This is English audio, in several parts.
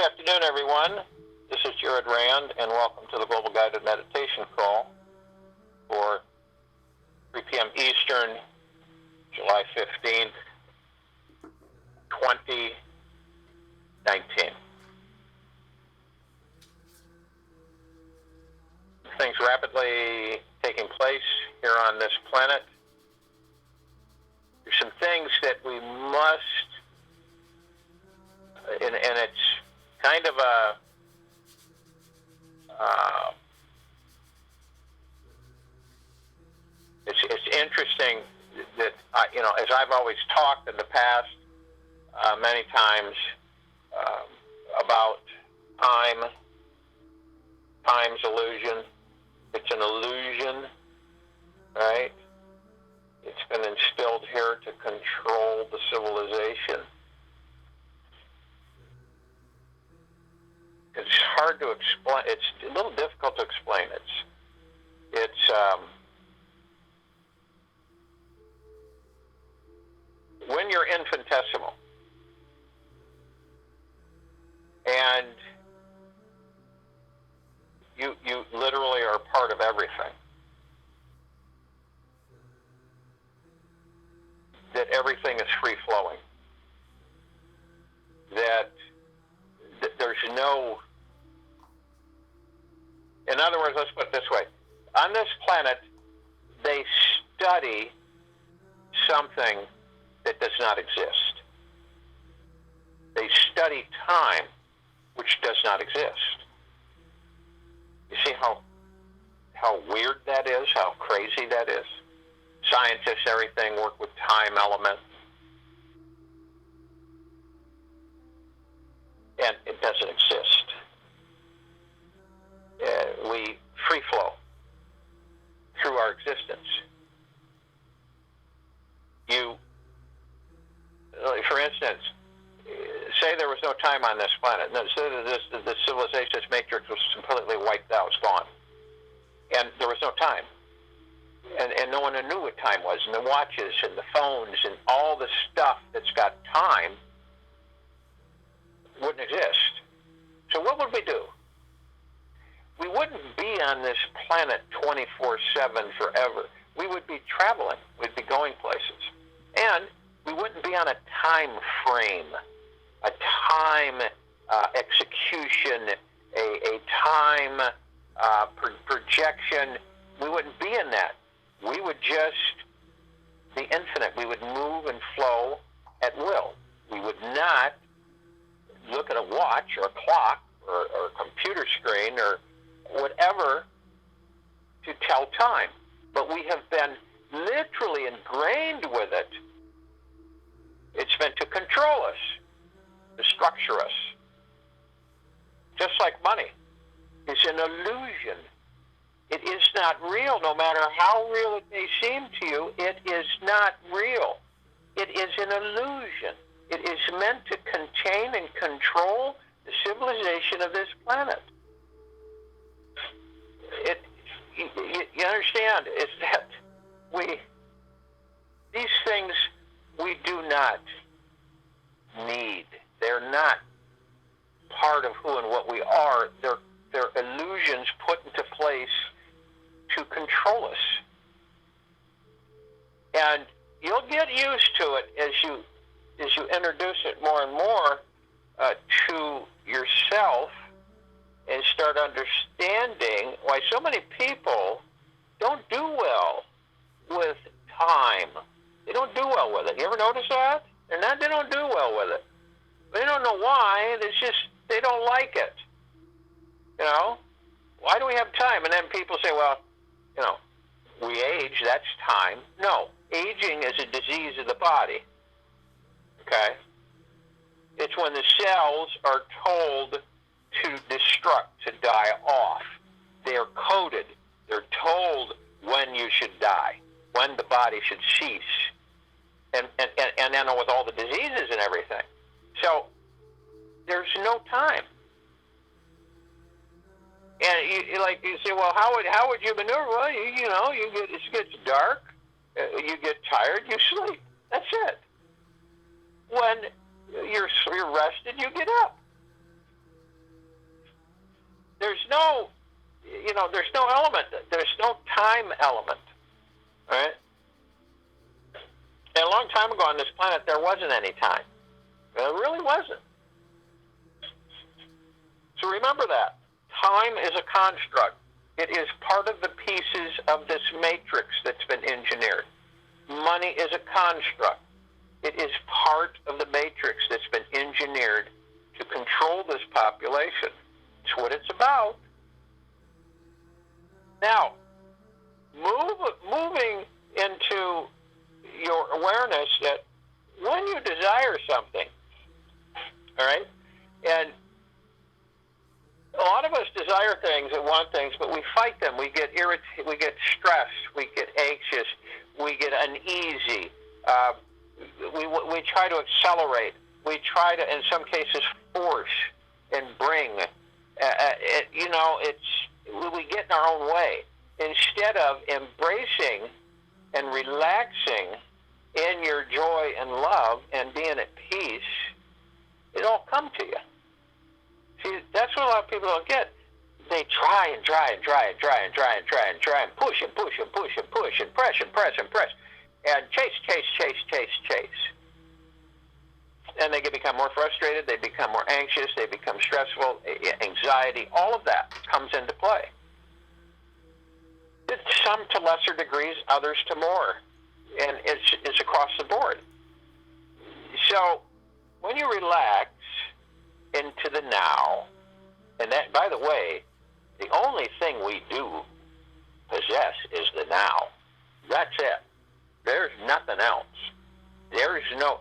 Good afternoon, everyone. This is Jared Rand, and welcome to the Global Guided Meditation Call for 3 p.m. Eastern, July 15th, 2019. Things rapidly taking place here on this planet. There's some things that we must, and it's kind of it's interesting that, as I've always talked in the past many times about time's illusion. It's an illusion, right? It's been instilled here to control the civilization. It's hard to explain. It's a little difficult to explain. It's when you're infinitesimal and you literally are part of everything. That everything is free-flowing. That there's no... In other words, let's put it this way. On this planet, they study something that does not exist. They study time, which does not exist. You see how weird that is, how crazy that is? Scientists, everything, work with time elements. And it doesn't exist. We free flow through our existence. For instance, say there was no time on this planet. Say that the civilization, this matrix was completely wiped out, it's gone. And there was no time. And no one knew what time was. And the watches and the phones and all the stuff that's got time wouldn't exist. So what would we do? We wouldn't be on this planet 24/7 forever. We would be traveling. We'd be going places. And we wouldn't be on a time frame, a time execution, a time projection. We wouldn't be in that. We would just be infinite. We would move and flow at will. We would not look at a watch or a clock or a computer screen or whatever to tell time. But we have been literally ingrained with it. It's meant to control us, to structure us. Just like money. It's an illusion. It is not real, no matter how real it may seem to you. It is not real. It is an illusion. It is meant to contain and control the civilization of this planet. You understand, is that these things we do not need. They're not part of who and what we are. They're illusions put into place to control us. And you'll get used to it as you introduce it more and more to yourself and start understanding why so many people don't do well with time. They don't do well with it. You ever notice that? They don't do well with it. They don't know why. It's just they don't like it. Why do we have time? And then people say, well, we age, that's time. No, aging is a disease of the body. Okay? It's when the cells are told to destruct, to die off. They're coded. They're told when you should die, when the body should cease, and then with all the diseases and everything. So there's no time. And you say, well, how would you maneuver? Well, it gets dark, you get tired, you sleep. That's it. When you're rested, you get up. there's no, there's no element. There's no time element, right? And a long time ago on this planet, there wasn't any time. There really wasn't. So remember that. Time is a construct. It is part of the pieces of this matrix that's been engineered. Money is a construct. It is part of the matrix that's been engineered to control this population. It's what it's about. Now, moving into your awareness that when you desire something, all right, and a lot of us desire things and want things, but we fight them. We get irritated. We get stressed. We get anxious. We get uneasy. We try to accelerate. We try to, in some cases, force and bring. We get in our own way instead of embracing and relaxing in your joy and love and being at peace. It'll all come to you. See, that's what a lot of people don't get. They try and try and try and try and try and try and try and push and push and push and push and press and press and press and chase. And they become more frustrated, they become more anxious, they become stressful, anxiety, all of that comes into play. Some to lesser degrees, others to more. And it's across the board. So when you relax into the now, and that, by the way, the only thing we do possess is the now. That's it. There's nothing else. There's no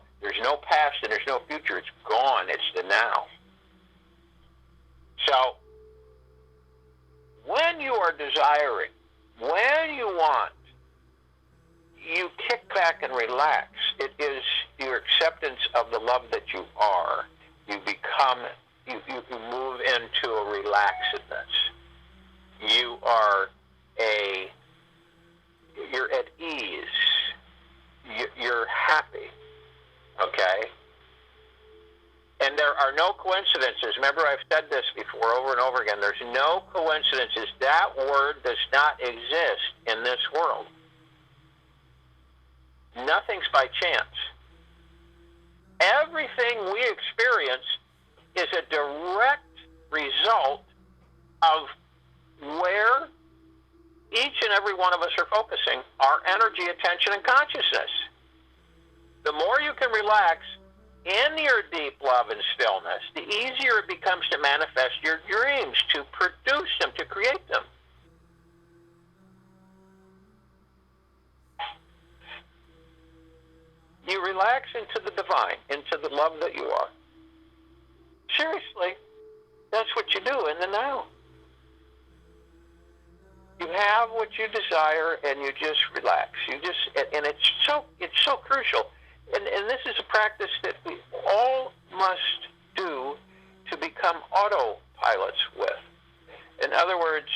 past and there's no future. It's gone. It's the now. So when you are desiring, when you want, you kick back and relax. It is your acceptance of the love that you are. You move into a relaxedness. You're at ease. You're happy. Okay? And there are no coincidences. Remember, I've said this before over and over again. There's no coincidences. That word does not exist in this world. Nothing's by chance. Everything we experience is a direct result of where each and every one of us are focusing our energy, attention, and consciousness. The more you can relax in your deep love and stillness, the easier it becomes to manifest your dreams, to produce them, to create them. You relax into the divine, into the love that you are. Seriously, that's what you do in the now. You have what you desire, and you just relax. And it's so crucial. And this is a practice that we all must do to become autopilots with. In other words,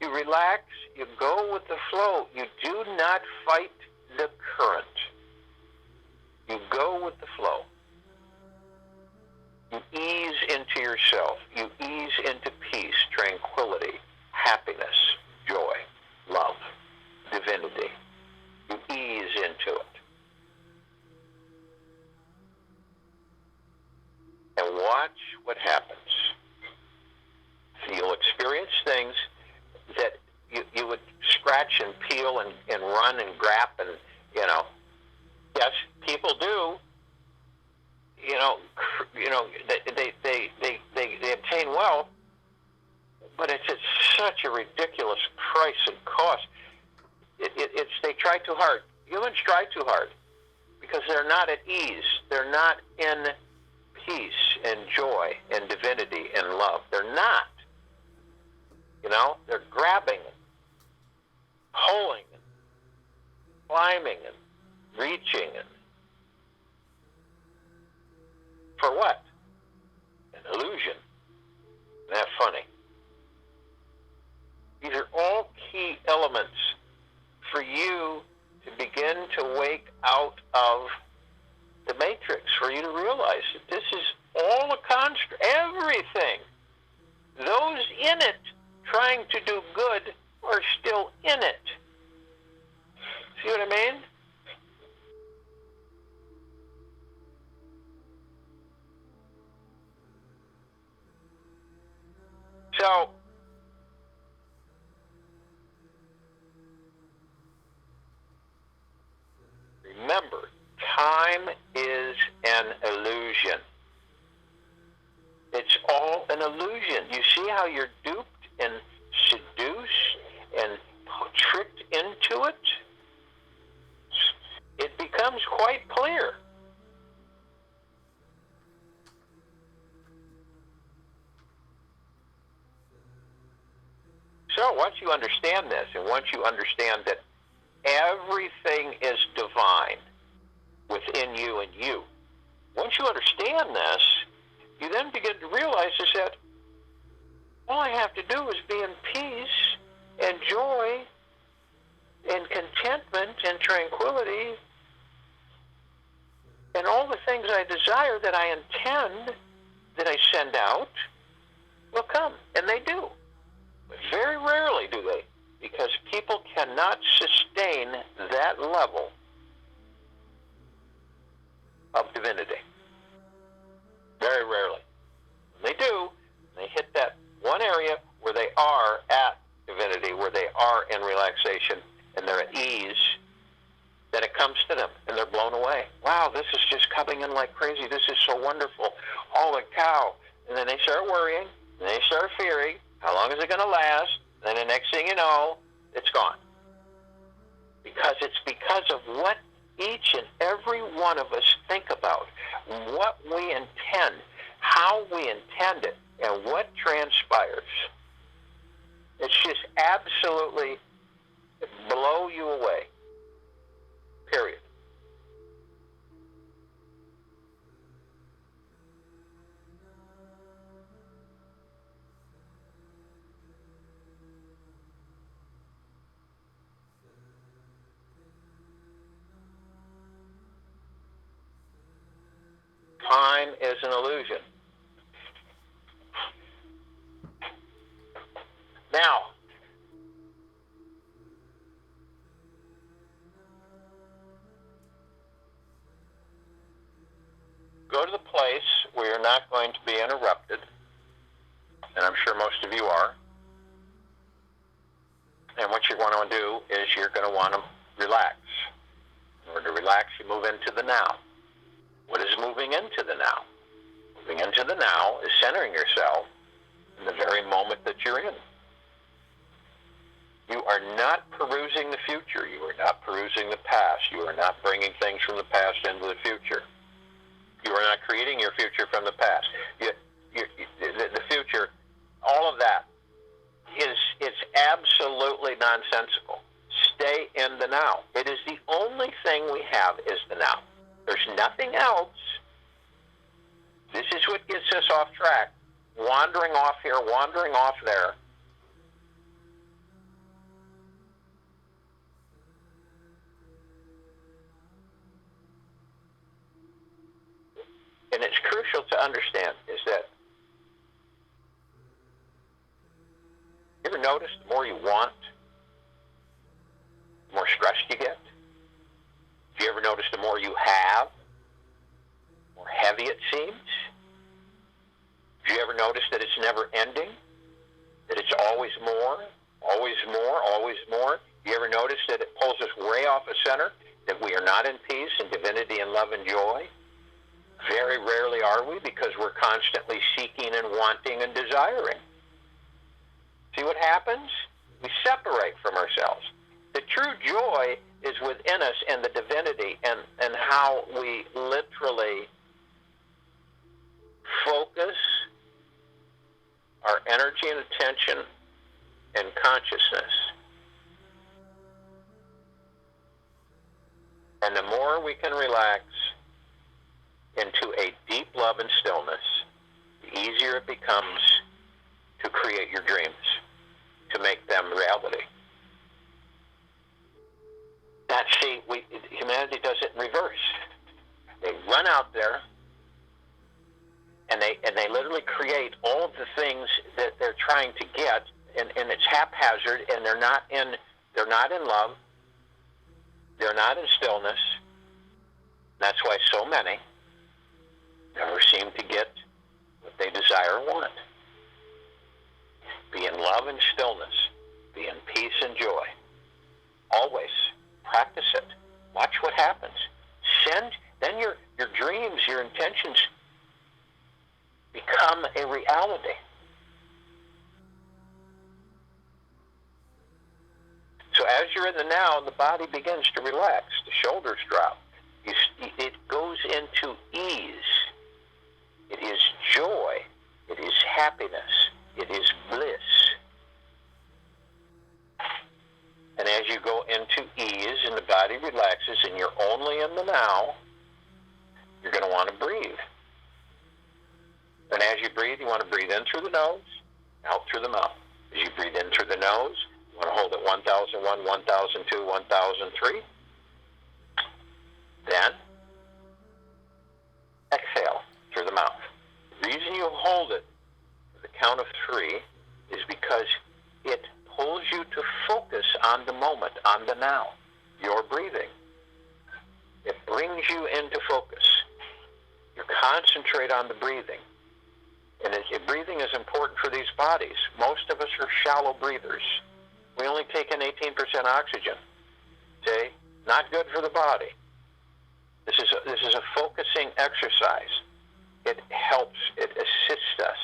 you relax, you go with the flow. You do not fight the current. You go with the flow. You ease into yourself. You ease into peace, tranquility, happiness, joy, love, divinity. You ease into it. And watch what happens. So you'll experience things that you would scratch and peel and run and grab and, yes, people do. They obtain wealth, but it's at such a ridiculous price and cost. They try too hard. Humans try too hard because they're not at ease. They're not in peace and joy and divinity and love. They're not. They're grabbing and pulling and climbing and reaching and for what? An illusion. Isn't that funny? These are all key elements for you to begin to wake out of the matrix, for you to realize that this is all a construct. Everything those in it trying to do good are still in it. See what I mean? So, remember, time is an illusion. It's all an illusion. You see how you're duped and seduced and tricked into it? It becomes quite clear. So once you understand this, and once you understand that everything is divine within you and you, once you understand this, you then begin to realize is that all I have to do is be in peace and joy and contentment and tranquility, and all the things I desire that I intend, that I send out, will come. And they do. But very rarely do they, because people cannot sustain that level of divinity. Very rarely. When they do, they hit that one area where they are at divinity, where they are in relaxation, and they're at ease, then it comes to them, and they're blown away. Wow, this is just coming in like crazy. This is so wonderful. Holy cow. And then they start worrying, and they start fearing. How long is it going to last? Then the next thing you know, it's gone. Because it's because of what each and every one of us think about, what we intend, how we intend it, and what transpires. It's just absolutely blow you away. Period. Time is an illusion. Now, go to the place where you're not going to be interrupted, and I'm sure most of you are. And what you're going to do is you're going to want to relax. In order to relax, you move into the now. What is moving into the now? Moving into the now is centering yourself in the very moment that you're in. You are not perusing the future. You are not perusing the past. You are not bringing things from the past into the future. You are not creating your future from the past. The future, all of that it's absolutely nonsensical. Stay in the now. It is the only thing we have is the now. There's nothing else. This is what gets us off track. Wandering off here, wandering off there. And it's crucial to understand is that you ever notice the more you want, the more stressed you get? Do you ever notice the more you have, the more heavy it seems? Do you ever notice that it's never ending? That it's always more, always more, always more? Do you ever notice that it pulls us way off the center? That we are not in peace and divinity and love and joy? Very rarely are we, because we're constantly seeking and wanting and desiring. See what happens? We separate from ourselves. The true joy is within us and the divinity and how we literally focus our energy and attention and consciousness. And the more we can relax into a deep love and stillness, the easier it becomes to create your dreams, to make them reality. That, see, humanity does it in reverse. They run out there and they literally create all of the things that they're trying to get, and it's haphazard, and they're not in love, they're not in stillness. That's why so many never seem to get what they desire or want. Be in love and stillness. Be in peace and joy. Always practice it. Watch what happens. Then your dreams, your intentions become a reality. So as you're in the now, the body begins to relax. The shoulders drop. It goes into ease. It is joy. It is happiness. It is bliss. And as you go into ease and the body relaxes and you're only in the now, you're going to want to breathe. And as you breathe, you want to breathe in through the nose, out through the mouth. As you breathe in through the nose, you want to hold it 1001, 1002, 1003. Then, exhale through the mouth. The reason you hold it for the count of 3 is because it pulls you to focus on the moment, on the now. Your breathing. It brings you into focus. You concentrate on the breathing. And breathing is important for these bodies. Most of us are shallow breathers. We only take in 18% oxygen. See? Not good for the body. This is a focusing exercise. It helps. It assists us.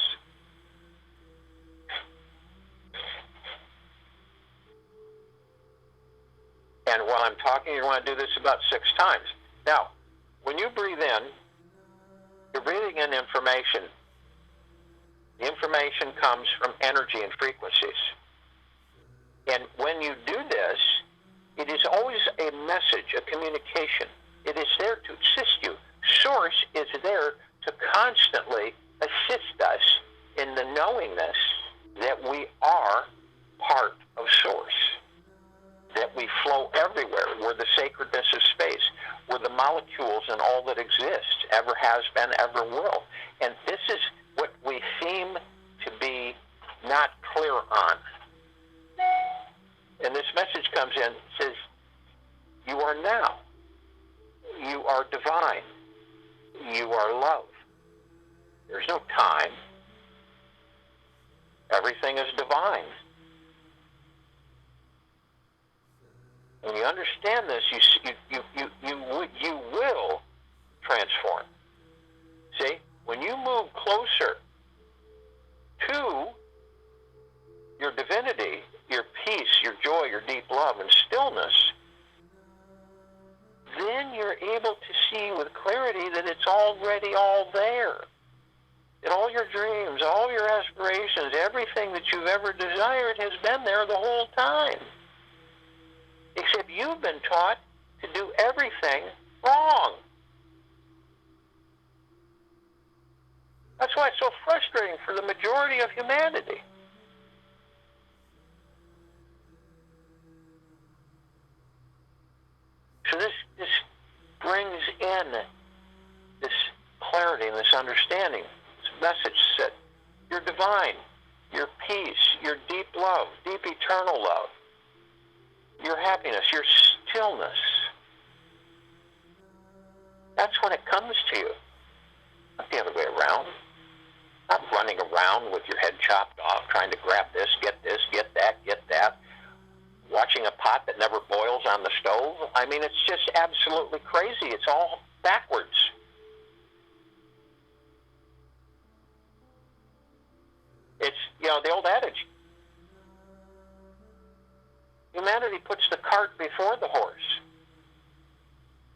And while I'm talking, you want to do this about 6 times. Now, when you breathe in, you're breathing in information. The information comes from energy and frequencies. And when you do this, it is always a message, a communication. It is there to assist you. Source is there to constantly assist us in the knowingness that we are part of Source, that we flow everywhere. We're the sacredness of space. We're the molecules and all that exists, ever has been, ever will. And this is what we seem to be not clear on. And this message comes in, says, you are now. You are divine. You are love. There's no time. Everything is divine. When you understand this, you will transform. See, when you move closer to your divinity, your peace, your joy, your deep love and stillness, then you're able to see with clarity that it's already all there. That all your dreams, all your aspirations, everything that you've ever desired has been there the whole time. Except you've been taught to do everything wrong. That's why it's so frustrating for the majority of humanity. So this brings in this clarity and this understanding, this message that you're divine, your peace, your deep love, deep eternal love, your happiness, your stillness. That's when it comes to you. Not the other way around. Not running around with your head chopped off, trying to grab this, get that. Watching a pot that never boils on the stove. I mean, it's just absolutely crazy. It's all backwards. It's, the old adage. Humanity puts the cart before the horse.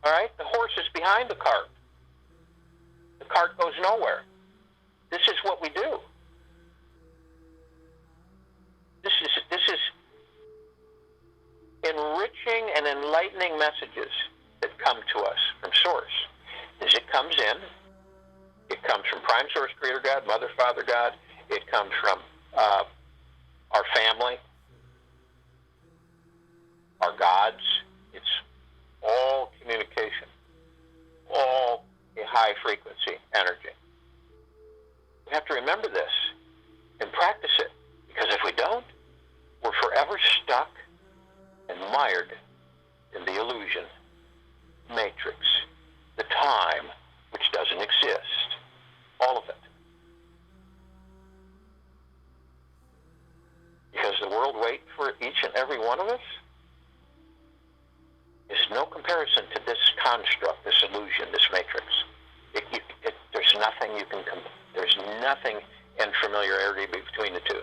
All right? The horse is behind the cart. The cart goes nowhere. This is what we do. This is enriching and enlightening messages that come to us from Source. As it comes in, it comes from Prime Source Creator God, Mother, Father God. It comes from our family, our gods. It's all communication, all a high frequency energy. mired in the illusion, matrix, the time which doesn't exist, all of it. Because the world wait for each and every one of us is no comparison to this construct, this illusion, this matrix. There's nothing you can, there's nothing in familiarity between the two.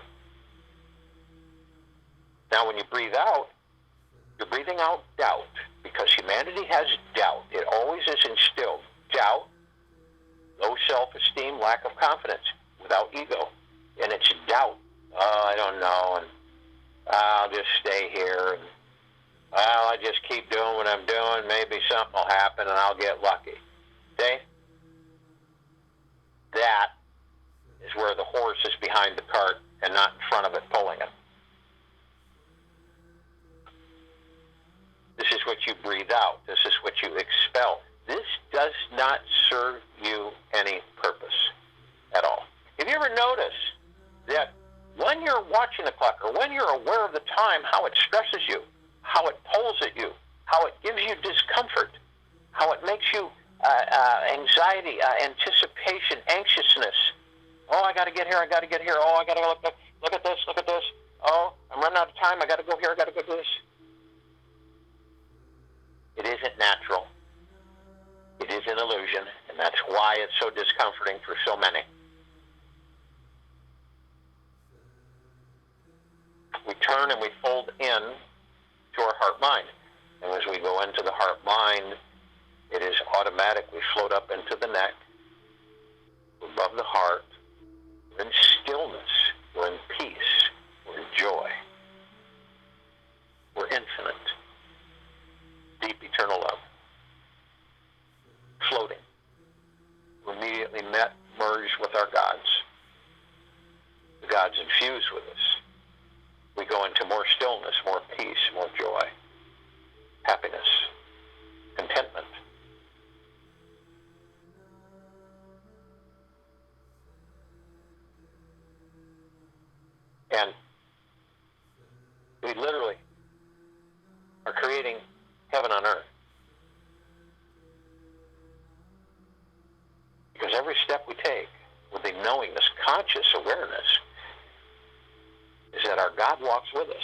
Now when you breathe out, you're breathing out doubt, because humanity has doubt. It always is instilled. Doubt, low self-esteem, lack of confidence, without ego. And it's doubt. Oh, I don't know, and I'll just stay here, and well, I just keep doing what I'm doing. Maybe something will happen, and I'll get lucky. See? That is where the horse is behind the cart and not in front of it pulling it. This is what you breathe out. This is what you expel. This does not serve you any purpose at all. Have you ever noticed that when you're watching the clock or when you're aware of the time, how it stresses you, how it pulls at you, how it gives you discomfort, how it makes you anxiety, anticipation, anxiousness. Oh, I got to get here. Oh, I got to look at this. Oh, I'm running out of time. I got to go here. I got to go do this. It isn't natural. It is an illusion, and that's why it's so discomforting for so many. We turn and we fold in to our heart-mind. And as we go into the heart-mind, it is automatic. We float up into the neck. We're above the heart. We're in stillness. We're in peace. We're in joy. We're infinite. Deep eternal love. Floating. We're immediately met, merged with our gods. The gods infuse with us. We go into more stillness, more peace, more joy, happiness, contentment. And we literally are creating heaven on earth. Because every step we take with the knowing, this conscious awareness, is that our God walks with us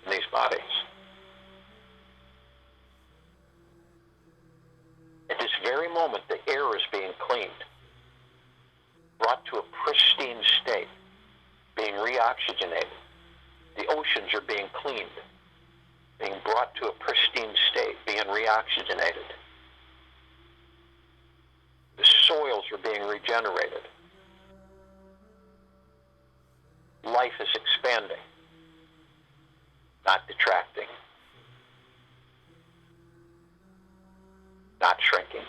in these bodies. At this very moment, the air is being cleaned, brought to a pristine state, being reoxygenated. The oceans are being cleaned, being brought to a pristine state, being reoxygenated. The soils are being regenerated. Life is expanding, not detracting, not shrinking.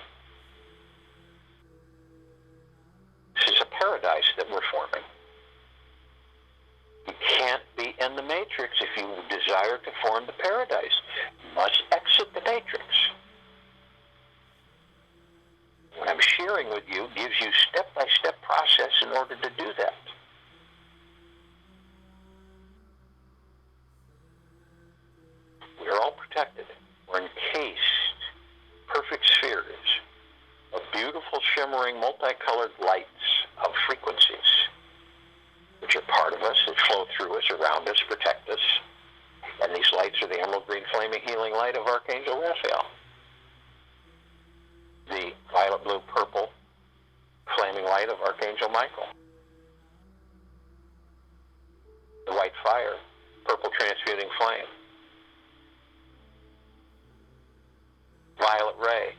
This is a paradise that we're forming. You can't be in the matrix if you desire to form the paradise. You must exit the matrix. What I'm sharing with you gives you step-by-step process in order to do that. We are all protected. We're encased, perfect spheres of beautiful, shimmering, multicolored lights of frequencies, which are part of us, that flow through us, around us, protect us. And these lights are the emerald green, flaming, healing light of Archangel Raphael. The violet, blue, purple, flaming light of Archangel Michael. The white fire, purple transmuting flame. Violet ray,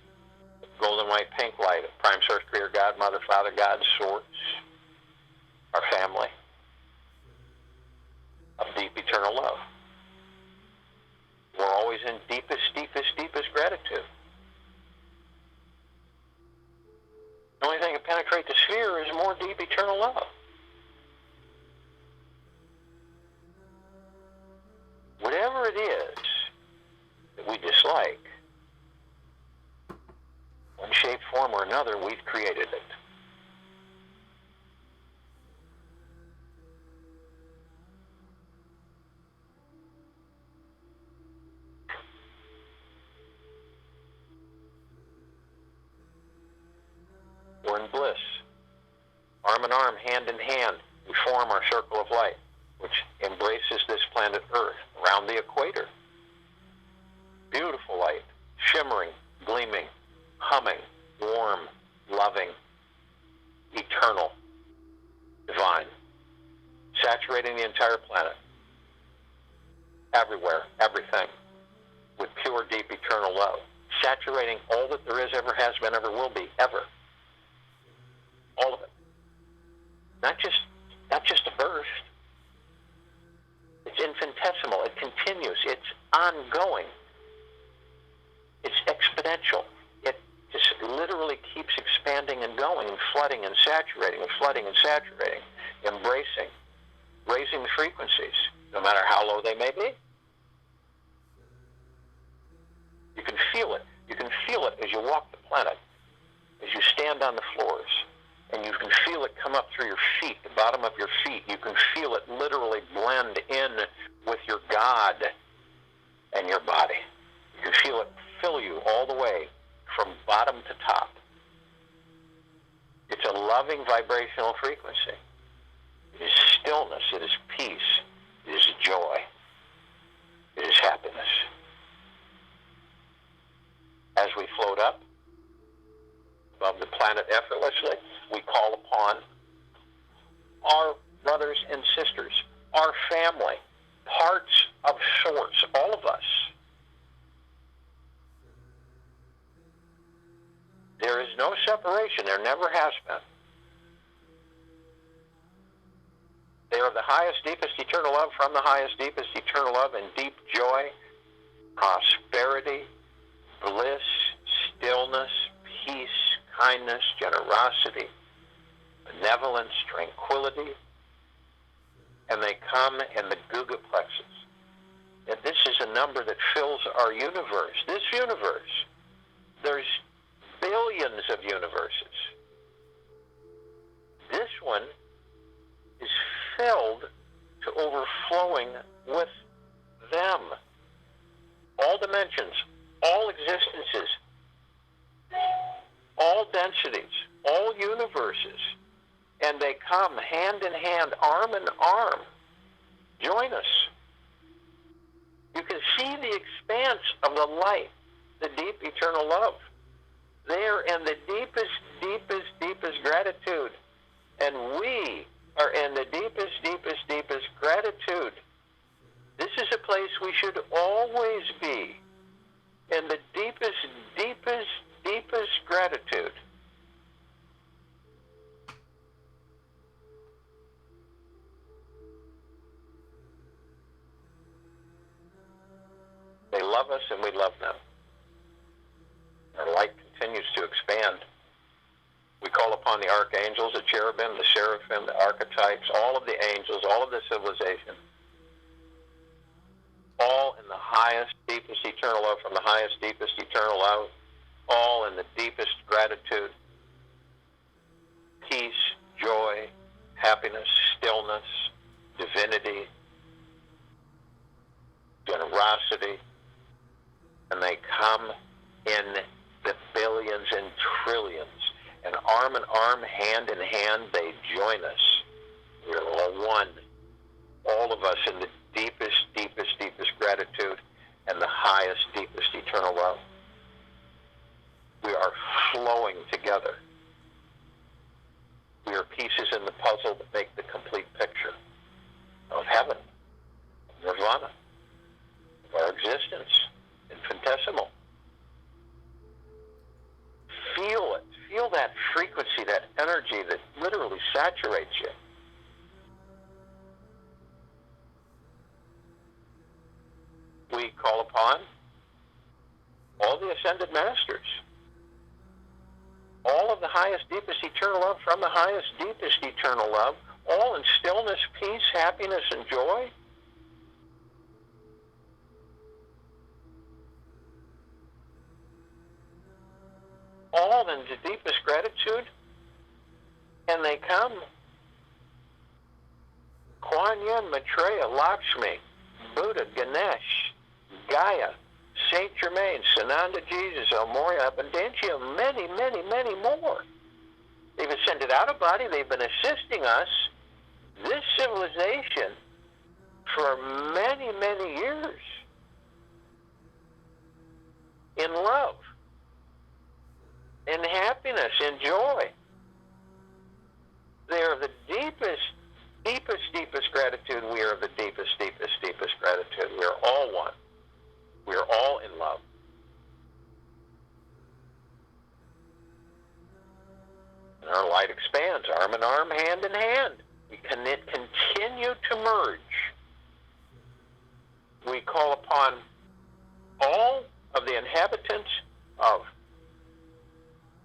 golden white pink light of Prime Source, Creator God, Mother, Father, God, Source, our family, of deep eternal love. We're always in deepest, deepest, deepest gratitude. The only thing that penetrates the sphere is more deep eternal love. Whatever it is that we dislike, one shape, form, or another, we've created it. arm in arm, hand in hand, we form our circle of light, which embraces this planet Earth around the equator. Beautiful light, shimmering, gleaming, humming, warm, loving, eternal, divine, saturating the entire planet, everywhere, everything, with pure, deep, eternal love, saturating all that there is, ever has been, ever will be, ever. All of it. Not just a burst. It's infinitesimal. It continues. It's ongoing. It's exponential. It just literally keeps expanding and going and flooding and saturating and flooding and saturating, embracing, raising the frequencies, no matter how low they may be. You can feel it. You can feel it as you walk the planet, as you stand on the floors, and you can feel it come up through your feet, the bottom of your feet. You can feel it literally blend in with your God and your body. You can feel it fill you all the way from bottom to top. It's a loving vibrational frequency. It is stillness. It is peace. It is joy. It is happiness. As we float up above the planet effortlessly, we call upon our brothers and sisters, our family, parts of Source, all of us. There is no separation. There never has been. They are the highest, deepest, eternal love from the highest, deepest, eternal love and deep joy, prosperity, bliss, stillness, peace, kindness, generosity, benevolence, tranquility, and they come in the Guga plexus. And this is a number that fills our universe. This universe, there's billions of universes. This one is filled to overflowing with them. All dimensions, all existences, all densities, all universes, and they come hand in hand, arm in arm. Join us. You can see the expanse of the light, the deep eternal love, there in the deepest, deepest, deepest gratitude. And we are in the deepest, deepest, deepest gratitude. This is a place we should always be, in the deepest, deepest, deepest gratitude. They love us and we love them. Our light continues to expand. We call upon the archangels, the cherubim, the seraphim, the archetypes, all of the angels, all of the civilization, all in the highest, deepest eternal love from the highest, deepest eternal love, all in the deepest gratitude, peace, joy, happiness, stillness, divinity, generosity, and they come in the billions and trillions, and arm in arm, hand in hand, they join us. We're all one, all of us in the deepest, deepest, deepest gratitude and the highest, deepest eternal love. We are flowing together. We are pieces in the puzzle that make the complete picture of heaven, of nirvana, of our existence, infinitesimal. Feel it. Feel that frequency, that energy that literally saturates you. We call upon all the ascended masters, all of the highest, deepest eternal love from the highest, deepest eternal love, all in stillness, peace, happiness, and joy. All in the deepest gratitude, and they come. Kuan Yin, Maitreya, Lakshmi, Buddha, Ganesh, Gaia, Saint Germain, Sananda Jesus, El Morya, Abundantia, many, many, many more. They've ascended out of body. They've been assisting us, this civilization, for many, many years in love, in happiness, in joy. They are the deepest, deepest, deepest gratitude. We are the deepest, deepest, deepest gratitude. We are all one. We are all in love. And our light expands, arm in arm, hand in hand. We continue to merge. We call upon all of the inhabitants of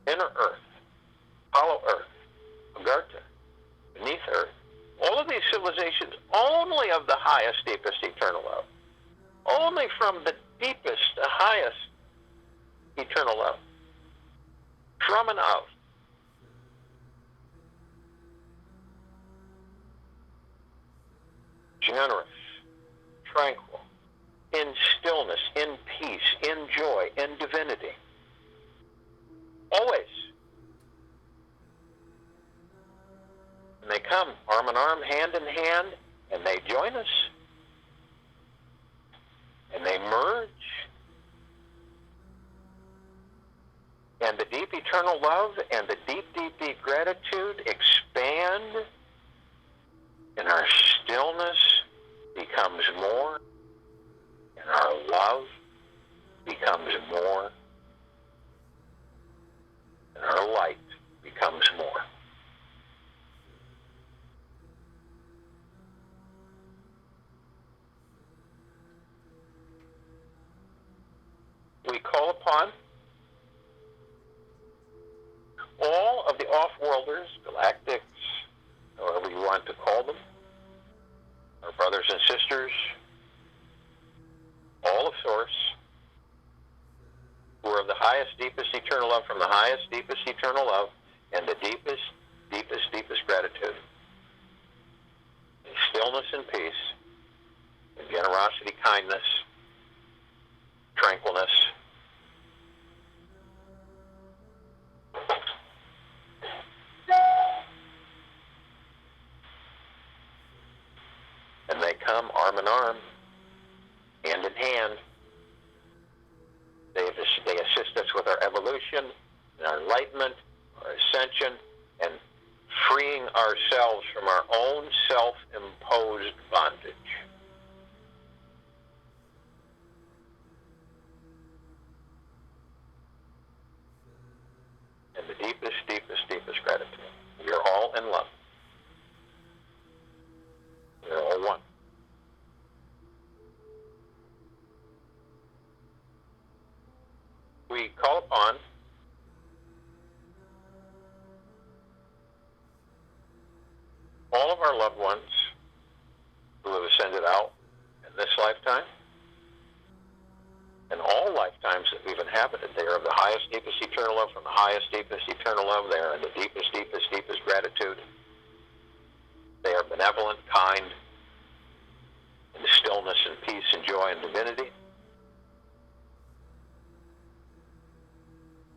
inner earth, hollow earth, Agartha, beneath earth, all of these civilizations only of the highest, deepest, eternal love. Only from the deepest, the highest, eternal love. From and of. Generous, tranquil, in stillness, in peace, in joy, in divinity. Always. And they come arm in arm, hand in hand, and they join us. And they merge. And the deep eternal love and the deep, deep, deep gratitude expand, and our stillness becomes more, and our love becomes more, and our light becomes more. We call upon all of the off-worlders, galactics, however you want to call them, our brothers and sisters, all of Source, who are of the highest, deepest, eternal love, from the highest, deepest, eternal love, and the deepest, deepest, deepest gratitude, in stillness and peace, in generosity, kindness, tranquilness, and they come arm in arm, hand in hand. They assist us with our evolution, and our enlightenment, our ascension, and freeing ourselves from our own self-imposed bondage. And the deepest, deepest, deepest gratitude. We are all in love. We are all one. We call upon all of our loved ones who have ascended out in this lifetime and all lifetimes that we've inhabited. They are of the highest, deepest, eternal love, from the highest, deepest, eternal love. They are in the deepest, deepest, deepest gratitude. They are benevolent, kind, in stillness and peace and joy and divinity.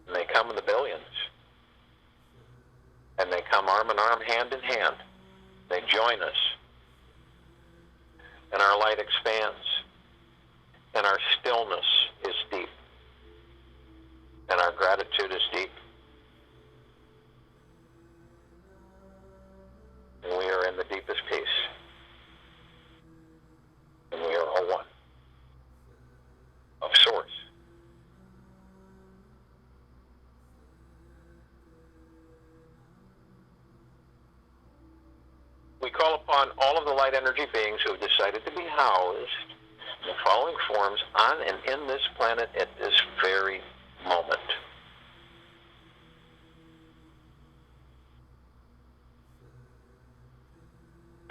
And they come in the billions. And they come arm in arm, hand in hand. They join us. And our light expands. And our stillness is deep. And our gratitude is deep. And we are in the deepest peace. And we are all one. Of Source. We call upon all of the light energy beings who have decided to be housed in the following forms on and in this planet at this very moment.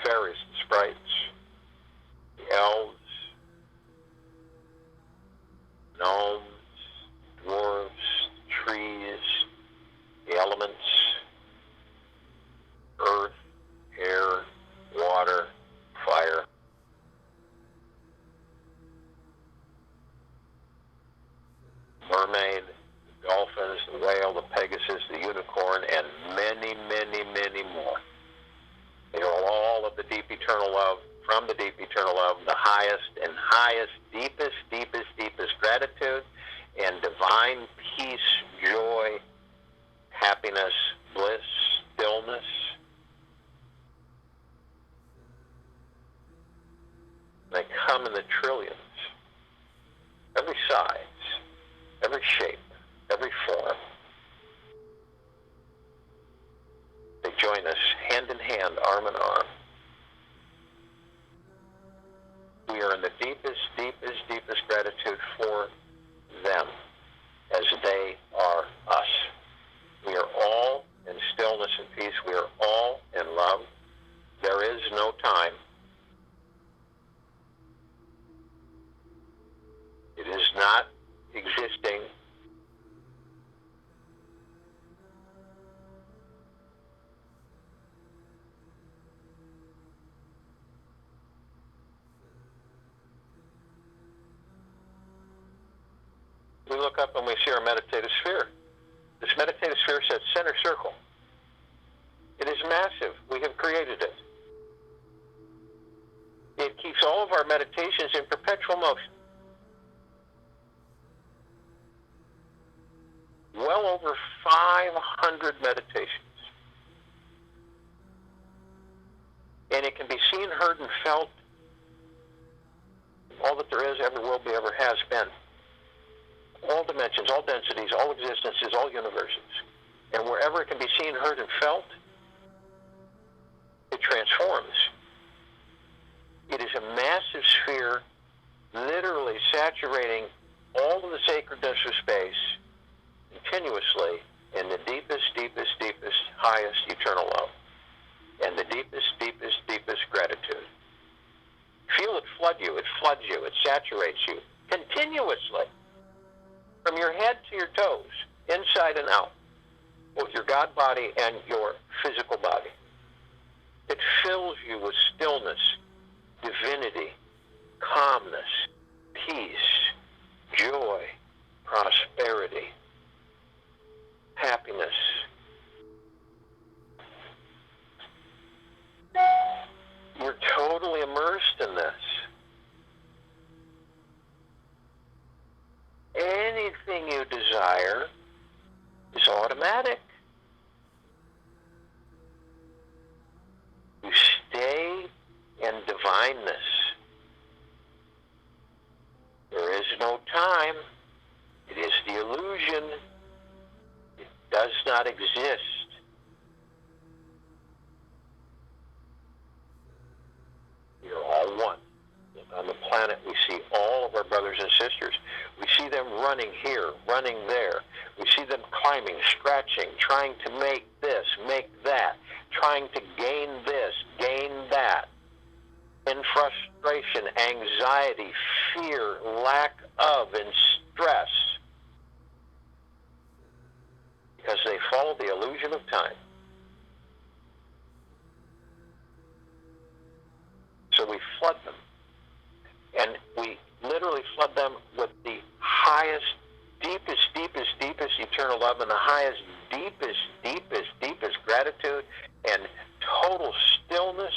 Fairies and sprites, the elves, gnomes, dwarves, trees, the elements, earth, air, water, fire. Mermaid, dolphins, the whale, the Pegasus, the unicorn, and many, many, many more. They are all of the deep eternal love, from the deep eternal love, the highest and highest, deepest, deepest, deepest gratitude and divine peace, joy, happiness, bliss, stillness. They come in the trillions, every size, every shape, every form. They join us hand in hand, arm in arm. We are in the deepest, deepest, deepest gratitude for them as they are us. We are all in stillness and peace. We are all in love. There is no time. It is not existing. We look up and we see our meditative sphere. This meditative sphere says center circle. It is massive. We have created it. It keeps all of our meditations in perpetual motion. Well over 500 meditations. And it can be seen, heard, and felt. All that there is, ever will be, ever has been. All dimensions, all densities, all existences, all universes. And wherever it can be seen, heard, and felt, it transforms. It is a massive sphere, literally saturating all of the sacredness of space continuously in the deepest, deepest, deepest, highest eternal love. And the deepest, deepest, deepest gratitude. Feel it flood you, it floods you, it saturates you continuously. From your head to your toes, inside and out, both your God body and your physical body. It fills you with stillness, divinity, calmness, peace, joy, prosperity, happiness. You're totally immersed in this. Anything you desire is automatic. You stay in divineness. There is no time. It is the illusion. It does not exist. We are all one. On the planet, we see all of our brothers and sisters. We see them running here, running there. We see them climbing, scratching, trying to make this, make that, trying to gain this, gain that. In frustration, anxiety, fear, lack of, and stress. Because they follow the illusion of time. So we flood them. And we literally flood them with the highest, deepest, deepest, deepest eternal love and the highest, deepest, deepest, deepest gratitude and total stillness,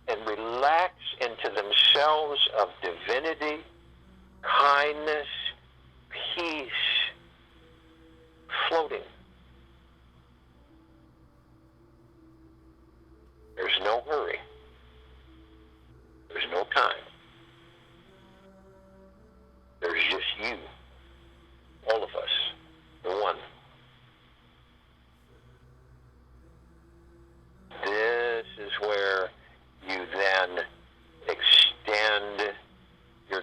and relax into themselves of divinity, kindness, peace, floating. There's no hurry. There's no time. There's just you, all of us, the one. This is where you then extend your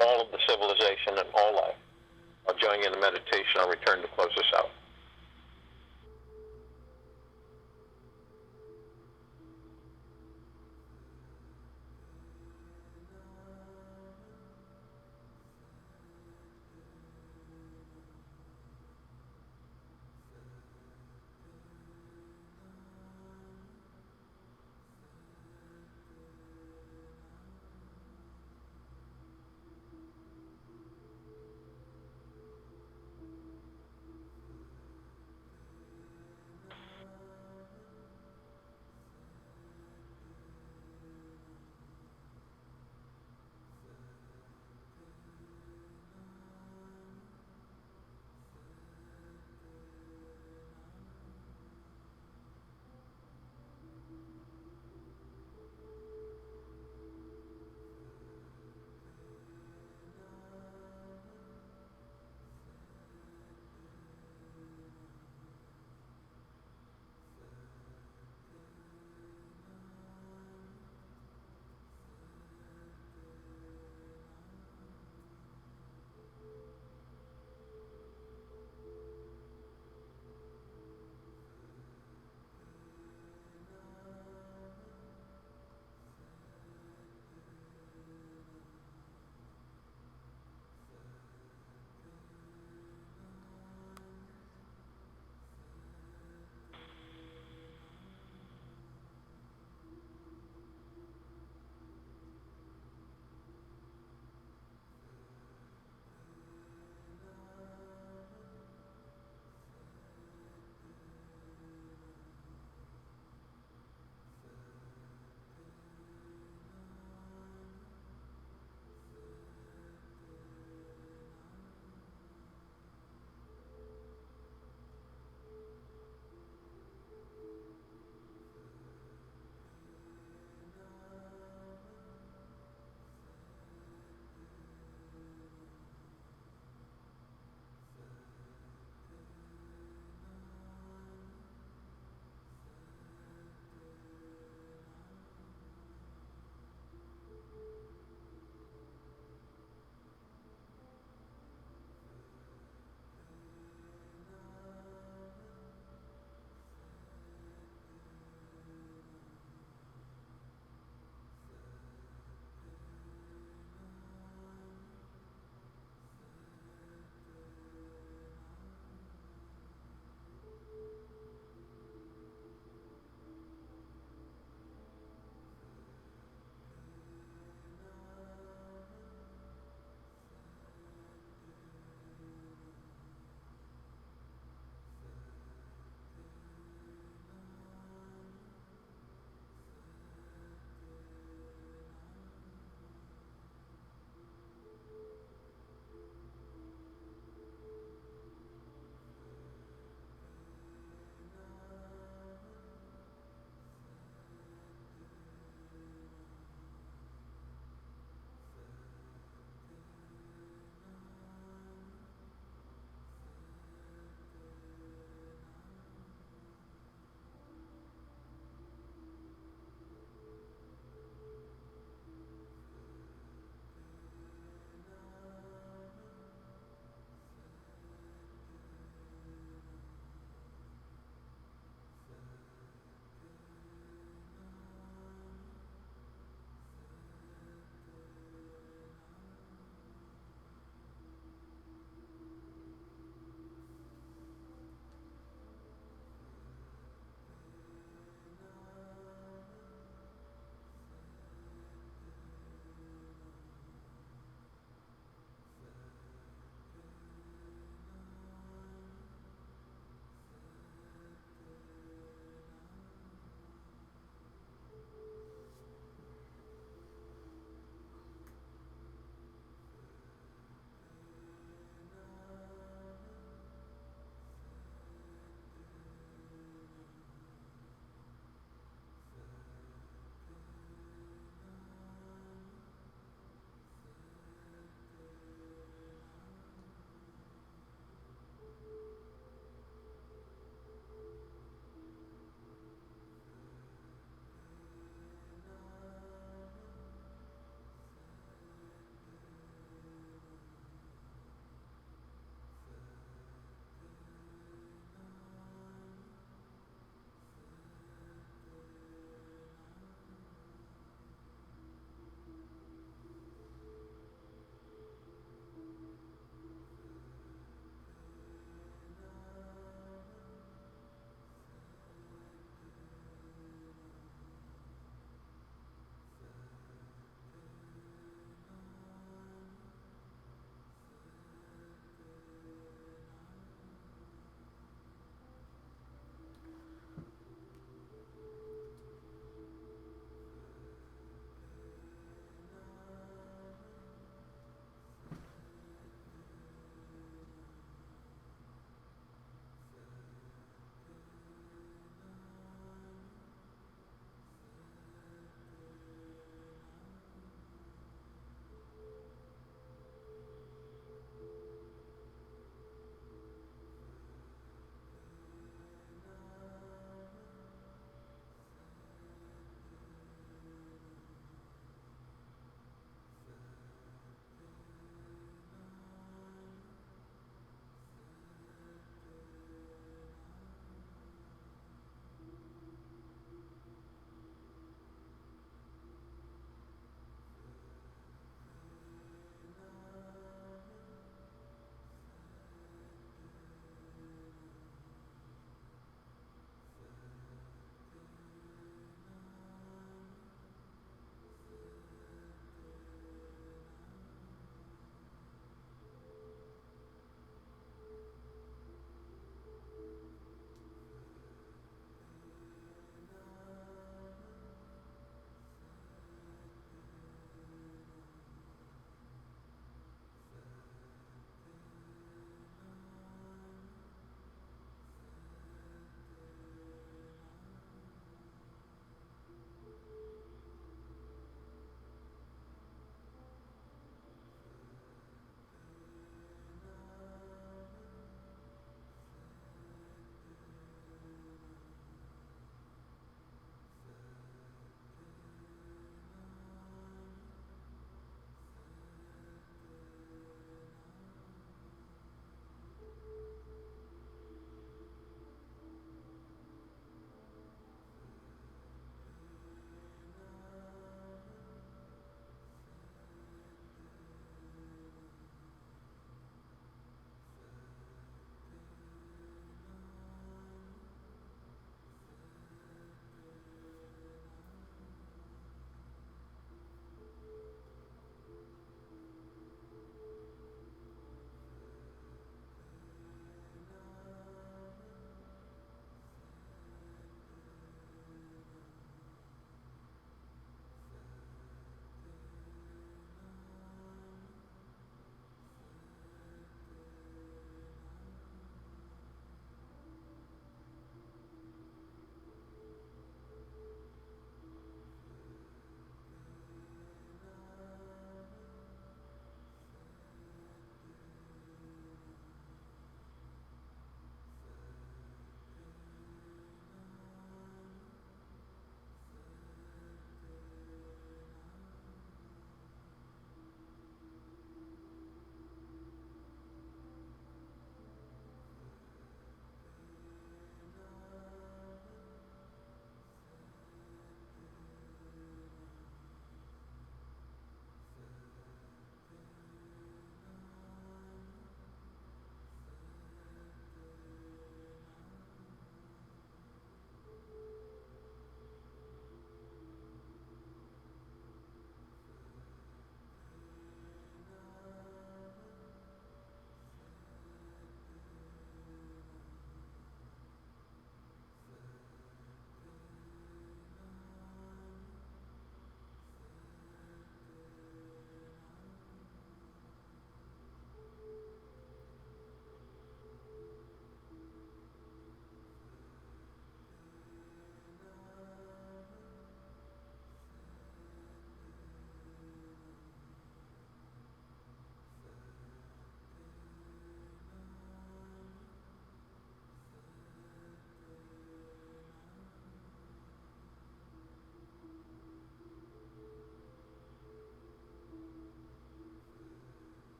all of the civilization and all life. I'll join you in the meditation. I'll return to close us out.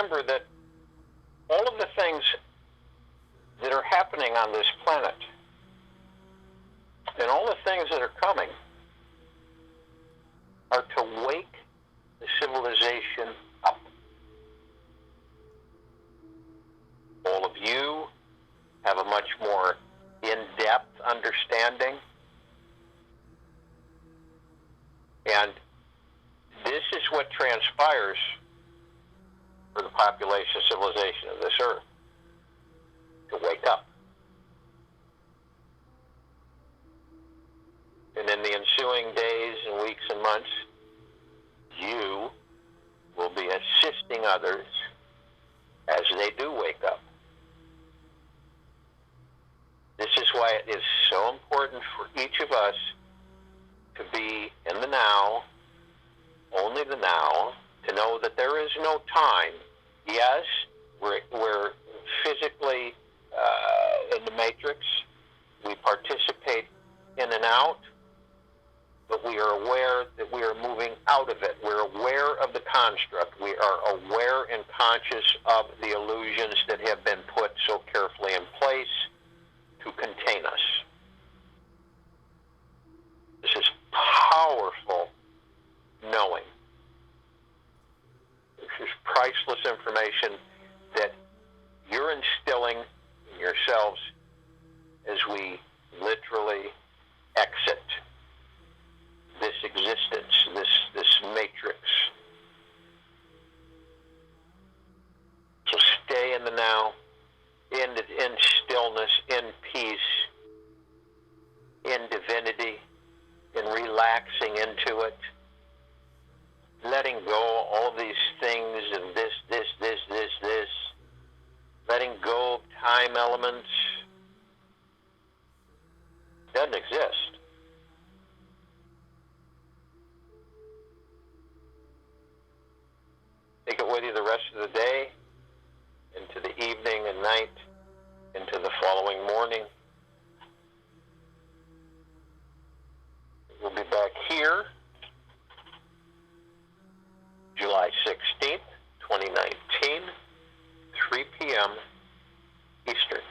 remember that all of the things that are happening on this planet and all the things that are coming are to wake the civilization up. All of you have a much more in-depth understanding, and this is what transpires for the population civilization of this earth, to wake up. And in the ensuing days and weeks and months, you will be assisting others as they do wake up. This is why it is so important for each of us to be in the now, only the now, to know that there is no time. Yes, we're physically in the matrix. We participate in and out, but we are aware that we are moving out of it. We're aware of the construct. We are aware and conscious of the illusions that have been put so carefully in place to contain us. This is powerful knowing. This is priceless information that you're instilling in yourselves as we literally exit this existence, this matrix. So stay in the now, in stillness, in peace, in divinity, in relaxing into it, letting go all these things and this, letting go of time elements. Doesn't exist. Take it with you the rest of the day, into the evening and night, into the following morning. We'll be back here July 16th, 2019, 3 p.m. Eastern.